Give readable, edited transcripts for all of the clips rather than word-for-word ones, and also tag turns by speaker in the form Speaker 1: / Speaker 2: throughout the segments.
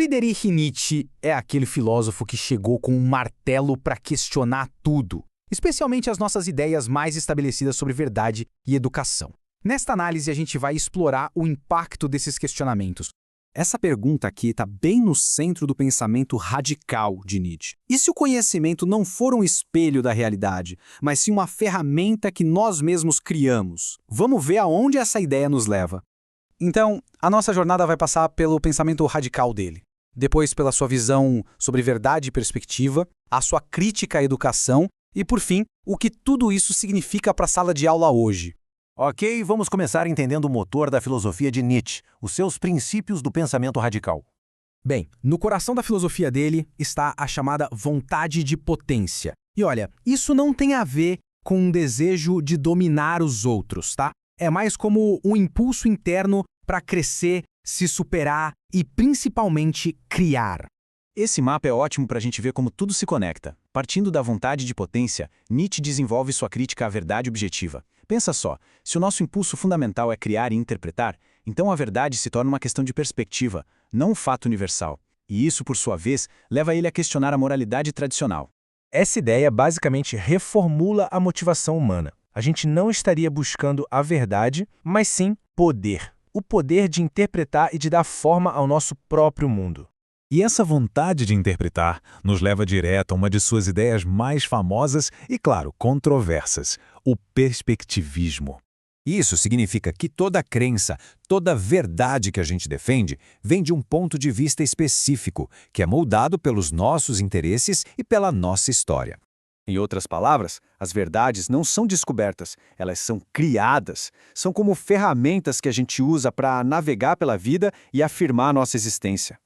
Speaker 1: Friedrich Nietzsche é aquele filósofo que chegou com um martelo para questionar tudo, especialmente as nossas ideias mais estabelecidas sobre verdade e educação. Nesta análise, a gente vai explorar o impacto desses questionamentos.
Speaker 2: Essa pergunta aqui está bem no centro do pensamento radical de Nietzsche. E se o conhecimento não for um espelho da realidade, mas sim uma ferramenta que nós mesmos criamos? Vamos ver aonde essa ideia nos leva.
Speaker 1: Então, a nossa jornada vai passar pelo pensamento radical dele, depois pela sua visão sobre verdade e perspectiva, a sua crítica à educação e, por fim, o que tudo isso significa para a sala de aula hoje.
Speaker 3: Ok, vamos começar entendendo o motor da filosofia de Nietzsche, os seus princípios do pensamento radical.
Speaker 1: Bem, no coração da filosofia dele está a chamada vontade de potência. E olha, isso não tem a ver com um desejo de dominar os outros, tá? É mais como um impulso interno para crescer, se superar e, principalmente, criar.
Speaker 4: Esse mapa é ótimo para a gente ver como tudo se conecta. Partindo da vontade de potência, Nietzsche desenvolve sua crítica à verdade objetiva. Pensa só, se o nosso impulso fundamental é criar e interpretar, então a verdade se torna uma questão de perspectiva, não um fato universal. E isso, por sua vez, leva ele a questionar a moralidade tradicional.
Speaker 5: Essa ideia basicamente reformula a motivação humana. A gente não estaria buscando a verdade, mas sim poder. O poder de interpretar e de dar forma ao nosso próprio mundo.
Speaker 6: E essa vontade de interpretar nos leva direto a uma de suas ideias mais famosas e, claro, controversas, o perspectivismo.
Speaker 3: Isso significa que toda crença, toda verdade que a gente defende, vem de um ponto de vista específico, que é moldado pelos nossos interesses e pela nossa história.
Speaker 4: Em outras palavras, as verdades não são descobertas, elas são criadas. São como ferramentas que a gente usa para navegar pela vida e afirmar nossa existência.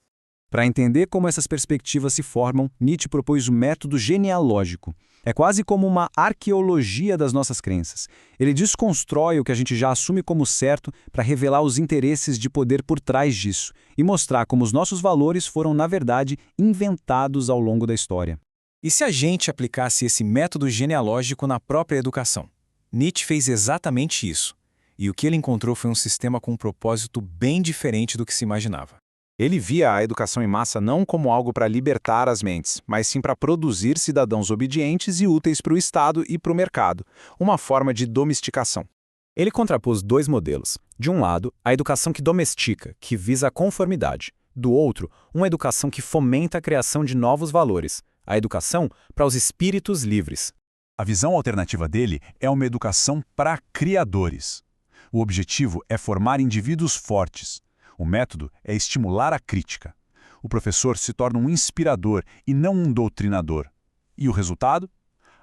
Speaker 2: Para entender como essas perspectivas se formam, Nietzsche propôs o método genealógico. É quase como uma arqueologia das nossas crenças. Ele desconstrói o que a gente já assume como certo para revelar os interesses de poder por trás disso e mostrar como os nossos valores foram, na verdade, inventados ao longo da história.
Speaker 7: E se a gente aplicasse esse método genealógico na própria educação? Nietzsche fez exatamente isso. E o que ele encontrou foi um sistema com um propósito bem diferente do que se imaginava.
Speaker 8: Ele via a educação em massa não como algo para libertar as mentes, mas sim para produzir cidadãos obedientes e úteis para o Estado e para o mercado, uma forma de domesticação.
Speaker 2: Ele contrapôs dois modelos. De um lado, a educação que domestica, que visa a conformidade. Do outro, uma educação que fomenta a criação de novos valores, a educação para os espíritos livres.
Speaker 6: A visão alternativa dele é uma educação para criadores. O objetivo é formar indivíduos fortes. O método é estimular a crítica. O professor se torna um inspirador e não um doutrinador. E o resultado?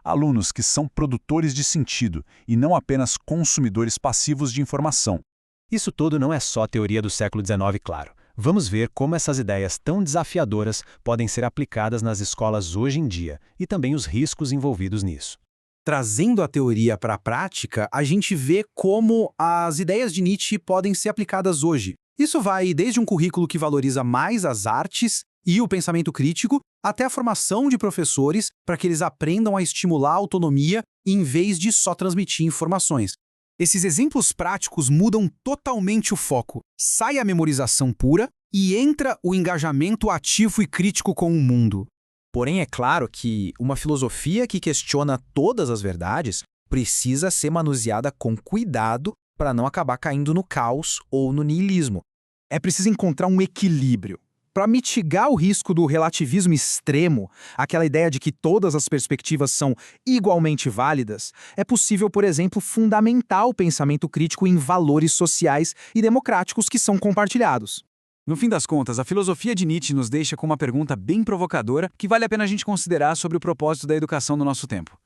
Speaker 6: Alunos que são produtores de sentido e não apenas consumidores passivos de informação.
Speaker 5: Isso tudo não é só teoria do século XIX, claro. Vamos ver como essas ideias tão desafiadoras podem ser aplicadas nas escolas hoje em dia e também os riscos envolvidos nisso.
Speaker 1: Trazendo a teoria para a prática, a gente vê como as ideias de Nietzsche podem ser aplicadas hoje. Isso vai desde um currículo que valoriza mais as artes e o pensamento crítico, até a formação de professores para que eles aprendam a estimular a autonomia em vez de só transmitir informações. Esses exemplos práticos mudam totalmente o foco. Sai a memorização pura e entra o engajamento ativo e crítico com o mundo. Porém, é claro que uma filosofia que questiona todas as verdades precisa ser manuseada com cuidado para não acabar caindo no caos ou no niilismo. É preciso encontrar um equilíbrio. Para mitigar o risco do relativismo extremo, aquela ideia de que todas as perspectivas são igualmente válidas, é possível, por exemplo, fundamentar o pensamento crítico em valores sociais e democráticos que são compartilhados.
Speaker 7: No fim das contas, a filosofia de Nietzsche nos deixa com uma pergunta bem provocadora que vale a pena a gente considerar sobre o propósito da educação no nosso tempo.